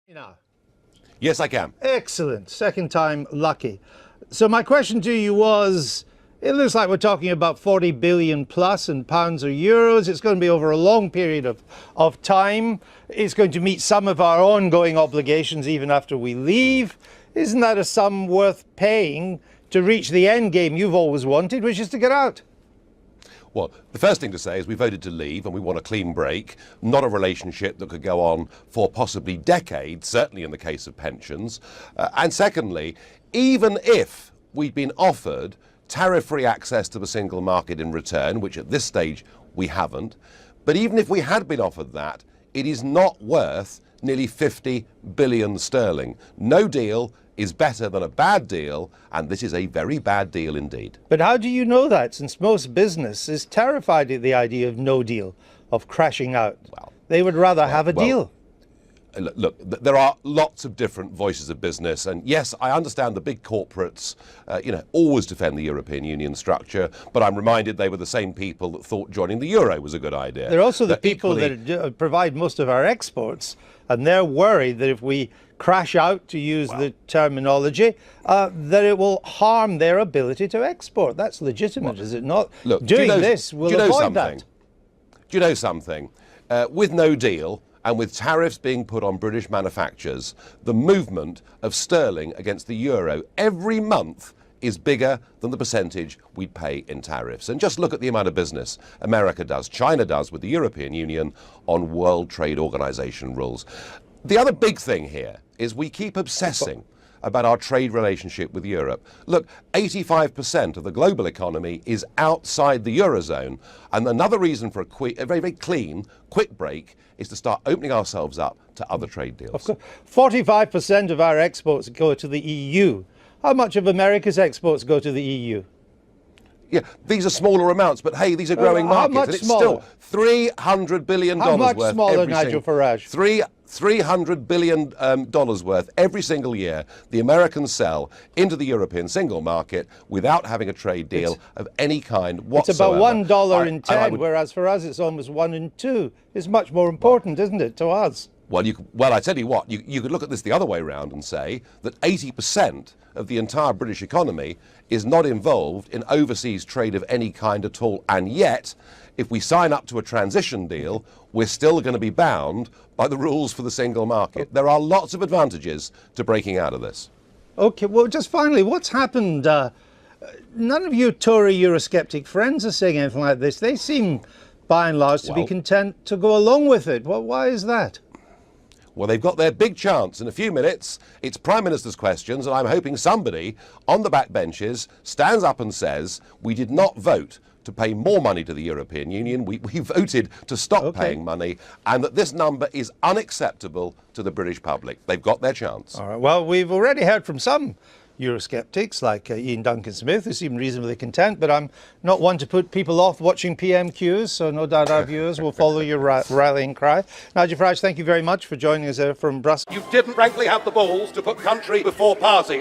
Now. Yes, I can. Excellent. Second time lucky. So my question to you was, it looks like we're talking about 40 billion plus in pounds or euros. It's going to be over a long period of time. It's going to meet some of our ongoing obligations even after we leave. Isn't that a sum worth paying to reach the end game you've always wanted, which is to get out? Well, the first thing to say is we voted to leave and we want a clean break, not a relationship that could go on for possibly decades, certainly in the case of pensions. And secondly, even if we'd been offered tariff-free access to the single market in return, which at this stage we haven't, but even if we had been offered that, it is not worth nearly 50 billion sterling. No deal is better than a bad deal, and this is a very bad deal indeed. But how do you know that, since most business is terrified at the idea of no deal, of crashing out? Well, they would rather have a deal. Look, there are lots of different voices of business, and yes, I understand the big corporates, always defend the European Union structure, but I'm reminded they were the same people that thought joining the euro was a good idea. They're also the people that provide most of our exports, and they're worried that if we crash out, to use the terminology, that it will harm their ability to export. That's legitimate, is it not? Look, doing this will avoid that. Do you know something? With no deal, and with tariffs being put on British manufacturers, the movement of sterling against the euro every month is bigger than the percentage we'd pay in tariffs. And just look at the amount of business America does, China does with the European Union on World Trade Organization rules. The other big thing here is we keep obsessing about our trade relationship with Europe. Look, 85% of the global economy is outside the Eurozone, and another reason for a very, very clean, quick break is to start opening ourselves up to other trade deals. Of course. 45% of our exports go to the EU. How much of America's exports go to the EU? Yeah, these are smaller amounts, but hey, these are growing markets. How much and it's smaller? Still $300 billion How much worth smaller, every Nigel Farage? $300 billion worth every single year the Americans sell into the European single market without having a trade deal of any kind whatsoever. It's about $1 in 10, whereas for us it's almost 1 in 2. It's much more important, isn't it, to us? Well, I tell you what, you could look at this the other way around and say that 80% of the entire British economy is not involved in overseas trade of any kind at all. And yet, if we sign up to a transition deal, we're still going to be bound by the rules for the single market. There are lots of advantages to breaking out of this. OK, well, just finally, what's happened? None of your Tory Eurosceptic friends are saying anything like this. They seem, by and large, to be content to go along with it. Well, why is that? Well, they've got their big chance. In a few minutes, it's Prime Minister's questions, and I'm hoping somebody on the back benches stands up and says, we did not vote to pay more money to the European Union. We voted to stop paying money, and that this number is unacceptable to the British public. They've got their chance. All right. Well, we've already heard from some Eurosceptics like Ian Duncan-Smith, who seem reasonably content, but I'm not one to put people off watching PMQs, so no doubt our viewers will follow your rallying cry. Nigel Farage, thank you very much for joining us from Brussels. You didn't frankly have the balls to put country before party.